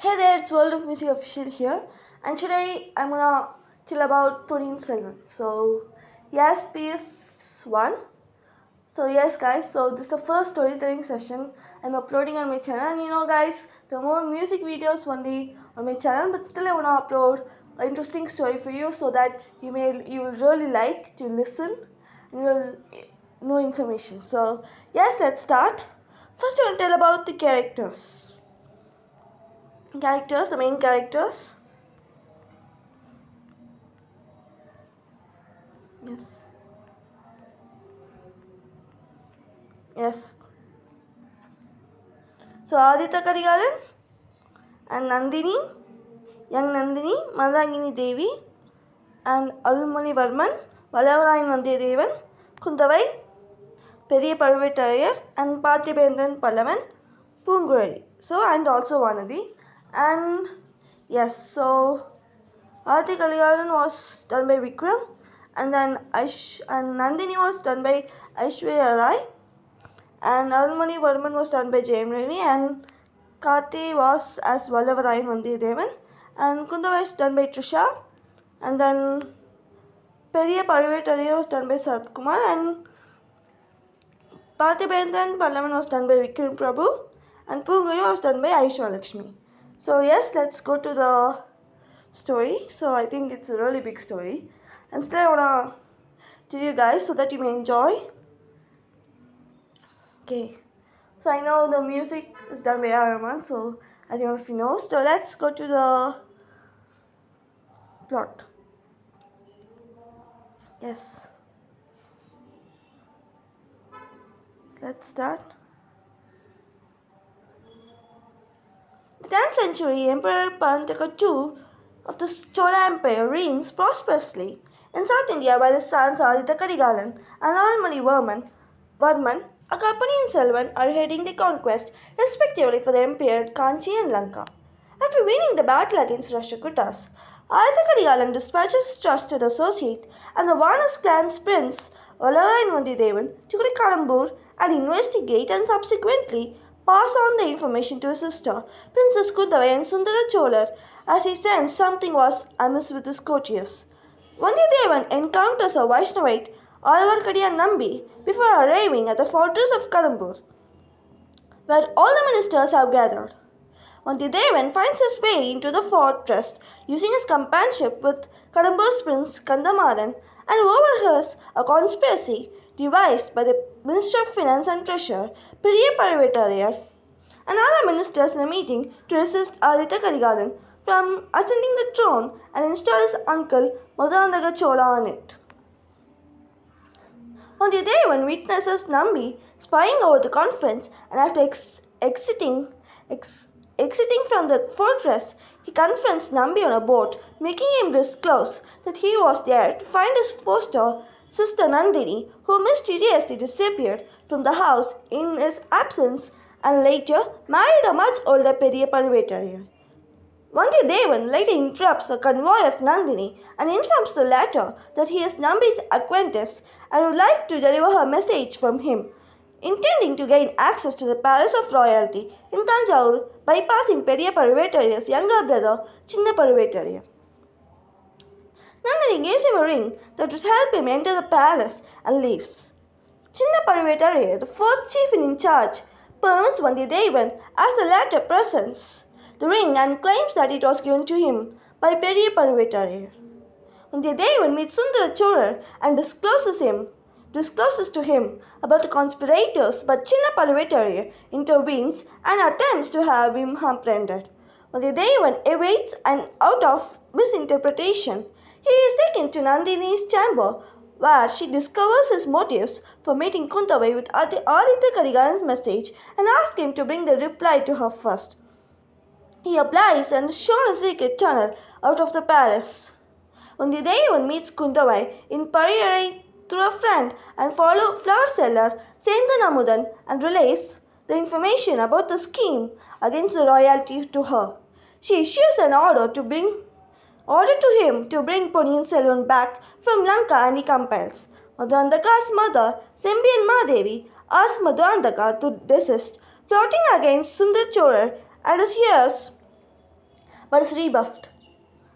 Hey there, it's World of Music Official here, and today I'm gonna tell about Ponniyin Selvan. So, yes, PS1. So, yes, guys, so this is the first storytelling session I'm uploading on my channel. And guys, there are more music videos only on my channel, but still, I wanna upload an interesting story for you so that you will really like to listen and you'll know information. So, yes, let's start. First, I will tell about the the main characters. Yes. Yes. So Aditya Karigalan and Nandini, young Nandini, Mandangini Devi, and Almoni Varman, Valavarayan Vandiyadevan, Kundavai, Periya Parvatayar, and Pathibendran Pallavan, Pungurari. So, and also Vanadi. And yes, so Aditya Karigalan was done by Vikram, and then and Nandini was done by Aishwarya Rai, and Arunmani Varman was done by Jayam Ravi, and Kati was as Vallavarayan Vandiyadevan, and Kunda was done by Trisha, and then Periya Parvatariya was done by Sat Kumar, and Parthibendan Pallavan was done by Vikram Prabhu, and Punguri was done by Aishwa Lakshmi. So yes, let's go to the story. So I think it's a really big story, and still I wanna tell you guys so that you may enjoy. Okay, so I know the music is done by R. Rahman, so I think all of you know. So let's go to the plot. Yes. Let's start. The 10th century Emperor Parantaka II of the Chola Empire reigns prosperously in South India by his sons Aditya Karigalan and Arulmozhi Varman, accompanying Selvan, are heading the conquest respectively for the empire at Kanchi and Lanka. After winning the battle against Rashtrakutas, Aditya Karigalan dispatches his trusted associate and the Vanas clan's prince Vallavarayan Vandiyadevan to Kadambur and investigate and subsequently pass on the information to his sister, Princess Kudavai and Sundara Cholar, as he sensed something was amiss with his courtiers. Vandiyadevan encounters a Vaishnavite, Alvarkadiya Nambi, before arriving at the fortress of Kadambur, where all the ministers have gathered. Vandiyadevan finds his way into the fortress using his companionship with Kadambur's prince Kandamaran and overhears a conspiracy devised by the Minister of Finance and Treasurer Periya Parvatayar and other ministers in a meeting to resist Aditya Karigalan from ascending the throne and install his uncle Madandaga Chola on it. Vandiyadevan witnesses Nambi spying over the conference, and after exiting from the fortress, he confronts Nambi on a boat, making him disclose that he was there to find his foster sister Nandini, who mysteriously disappeared from the house in his absence and later married a much older Periya Parvatayar. Vandiyadevan later interrupts a convoy of Nandini and informs the latter that he is Nambi's acquaintance and would like to deliver her message from him, intending to gain access to the palace of royalty in Tanjore by bypassing Periya Parvatayar's younger brother Chinna Parvatayar. Nandini gives him a ring that would help him enter the palace and leaves. Chinna Parvatayar, the fourth chief in charge, permits Vandiyadevan as the latter presents the ring and claims that it was given to him by Periya Parvatayar. Vandiyadevan meets Sundara Cholar and discloses to him about the conspirators, but Chinna Parvatayar intervenes and attempts to have him apprehended. Vandiyadevan evades, and out of misinterpretation, he is taken to Nandini's chamber, where she discovers his motives for meeting Kundavai with Aditya Karigalan's message and asks him to bring the reply to her first. He obliges and is shown a secret tunnel out of the palace. Vandiyadevan meets Kundavai in Pariyai through a friend and flower seller Sendan Amudan and relays the information about the scheme against the royalty to her. She issues an order to him to bring Ponniyin Selvan back from Lanka, and he compiles. Madhuandaka's mother, Sembian Madevi, asks Madhuandaka to desist, plotting against Sundar Cholar and his heirs but is rebuffed.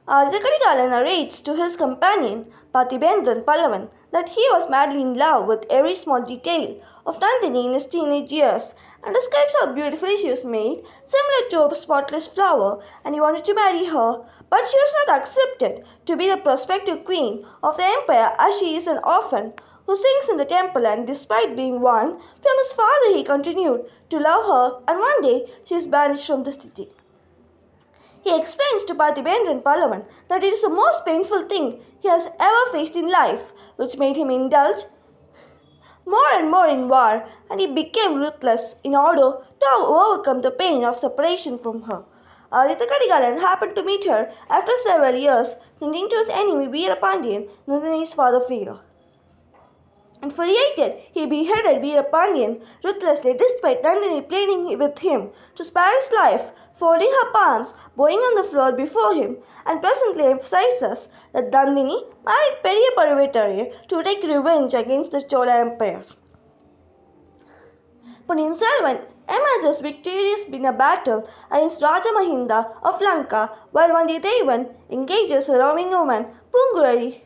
The Karigala narrates to his companion Patibendran Pallavan that he was madly in love with every small detail of Nandini in his teenage years and describes how beautifully she was made, similar to a spotless flower, and he wanted to marry her, but she was not accepted to be the prospective queen of the empire as she is an orphan who sings in the temple, and despite being won from his father he continued to love her, and one day she is banished from the city. He explains to Pathibendran Pallavan that it is the most painful thing he has ever faced in life, which made him indulge more and more in war, and he became ruthless in order to overcome the pain of separation from her. Aditya Karigalan happened to meet her after several years, turning to his enemy Veerapandiyan, Nandini's father figure. Infuriated, he beheaded Veerapandiyan ruthlessly despite Nandini pleading with him to spare his life, folding her palms, bowing on the floor before him, and presently emphasizes that Nandini married Periya Parvatariya to take revenge against the Chola Empire. Ponniyin Selvan emerges victorious in a battle against Raja Mahinda of Lanka, while Vandiyadevan engages a roaming woman, Pungurari,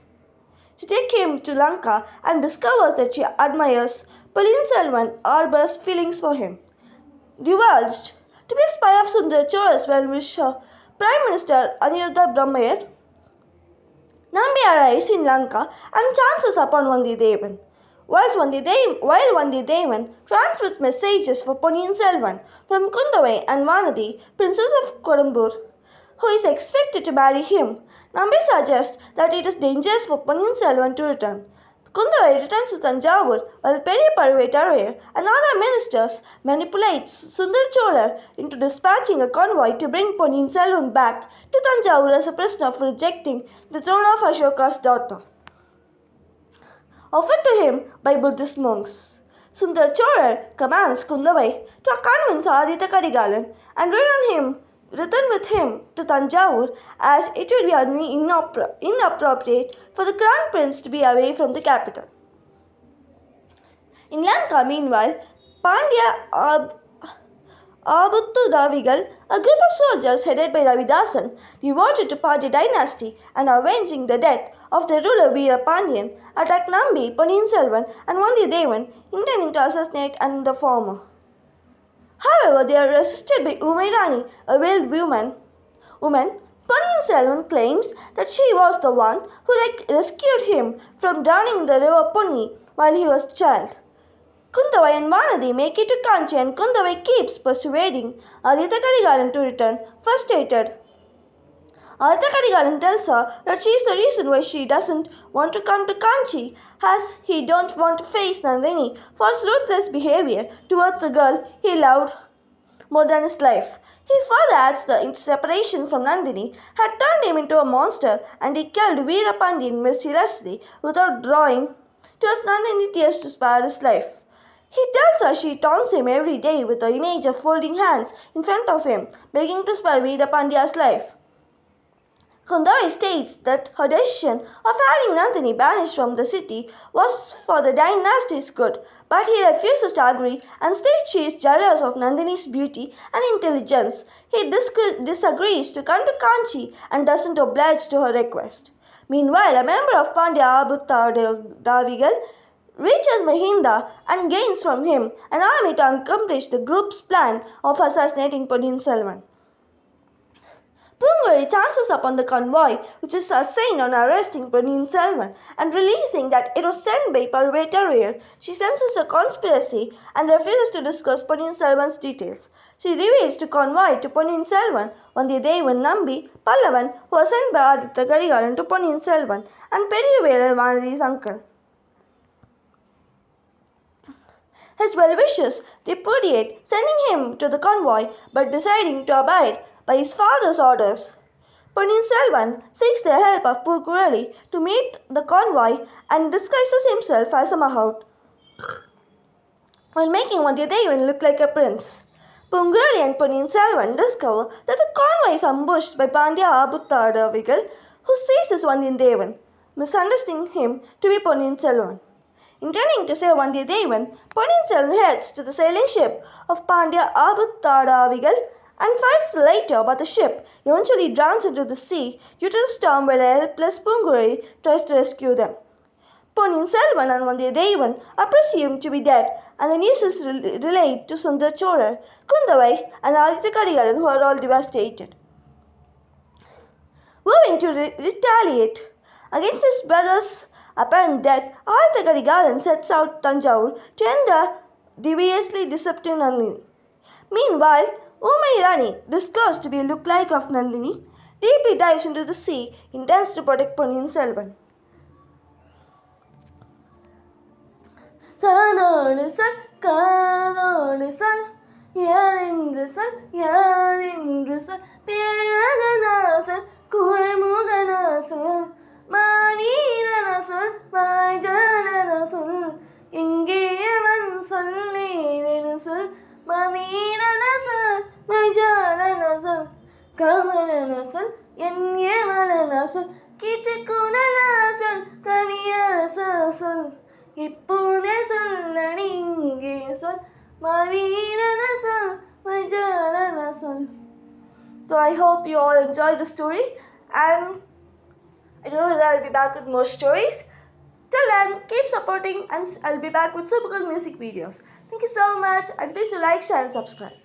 to take him to Lanka and discovers that she admires Ponniyin Selvan harbors feelings for him. Divulged to be a spy of Sundar Chora's well-wisher, Prime Minister Aniruddha Brahmayar, Nambi arrives in Lanka and chances upon Vandiyadevan. While Vandiyadevan transmits messages for Ponniyin Selvan from Kundavai and Vanadi, Princess of Kodambur, who is expected to marry him, Nambi suggests that it is dangerous for Ponniyin Selvan to return. Kundavai returns to Tanjavur while Periya Parvatariya and other ministers manipulates Sundar Chola into dispatching a convoy to bring Ponniyin Selvan back to Tanjavur as a prisoner for rejecting the throne of Ashoka's daughter, offered to him by Buddhist monks. Sundar Chola commands Kundavai to convince Aditya Karigalan and return with him to Tanjavur, as it would be inappropriate for the crown prince to be away from the capital. In Lanka, meanwhile, Pandya Abuttu Davigal, a group of soldiers headed by Ravidasan, devoted to Pandya dynasty and avenging the death of their ruler Veerapandiyan, attacked Nambi, Ponniyin Selvan and Vandiyadevan, intending to assassinate the former. However, they are resisted by Umairani, a veiled woman. Ponniyin Selvan claims that she was the one who rescued him from drowning in the river Punni while he was a child. Kundavai and Vanadi make it to Kanchi, and Kundavai keeps persuading Aditya Karigalan to return, frustrated. Aditya Karigalan tells her that she is the reason why she doesn't want to come to Kanchi, as he don't want to face Nandini for his ruthless behavior towards the girl he loved more than his life. He further adds the separation from Nandini had turned him into a monster, and he killed Veerapandiyan mercilessly without drawing to his Nandini tears to spare his life. He tells her she taunts him every day with the image of folding hands in front of him, begging to spare Veerapandiya's life. Kundavai states that her decision of having Nandini banished from the city was for the dynasty's good, but he refuses to agree and states she is jealous of Nandini's beauty and intelligence. He disagrees to come to Kanchi and doesn't oblige to her request. Meanwhile, a member of Pandya Abutta Davigal reaches Mahinda and gains from him an army to accomplish the group's plan of assassinating Ponniyin Selvan. Punguri chances upon the convoy, which is assigned on arresting Ponniyin Selvan and releasing that it was sent by Parvatariya. She senses a conspiracy and refuses to discuss Ponniyin Selvan's details. She reveals to convoy to Ponniyin Selvan Vandiyadevan Nambi Pallavan, who was sent by Aditya Karigalan to Ponniyin Selvan, and Periyavela Vanadi's uncle. His well-wishers repudiate sending him to the convoy, but deciding to abide by his father's orders. Ponniyin Selvan seeks the help of Purkurali to meet the convoy and disguises himself as a mahout, while making Vandiyadevan look like a prince. Purkurali and Ponniyin Selvan discover that the convoy is ambushed by Pandya Abutta Davigal, who seizes Vandiyadevan, misunderstanding him to be Ponniyin Selvan. Intending to save Vandiyadevan, Ponniyin Selvan heads to the sailing ship of Pandya Abutta Davigal and fights later, but the ship eventually drowns into the sea due to the storm while a helpless Punguri tries to rescue them. Ponniyin Selvan and Vandiyadevan are presumed to be dead, and the news is relayed to Sundar Chorar, Kundavai, and Aditya Karigalan, who are all devastated. Moving to retaliate against his brother's apparent death, Aditya Karigalan sets out Tanjavur to end the deviously deceptive Nandini. Meanwhile, Umay Rani, disclosed to be a lookalike of Nandini, deeply dives into the sea, intends to protect Ponniyin Selvan. காதோடு சொல் காதோடு சொல் யாரென்று சொல் யாரென்று சொல் பேரழகனா சொல் கூர்முகனா சொல் மாவீரனா சொல் வாய்ஜானனா சொல் எங்கே அவன் சொல்லேனெனு சொல் மாவீரனா சொல் வாய்ஜானனா சொல் கமலனா சொல் என் ஏவலனா சொல் கீச்சுக்குணலா சொல் கவியரசா சொல் இப்போதே சொல்லடி இங்கே சொல் மாவீரன சொல் மஜானன சொல். So I hope you all enjoyed the story, and I don't know whether I'll be back with more stories. Till then, keep supporting, and I'll be back with super cool music videos. Thank you so much, and please do like, share and subscribe.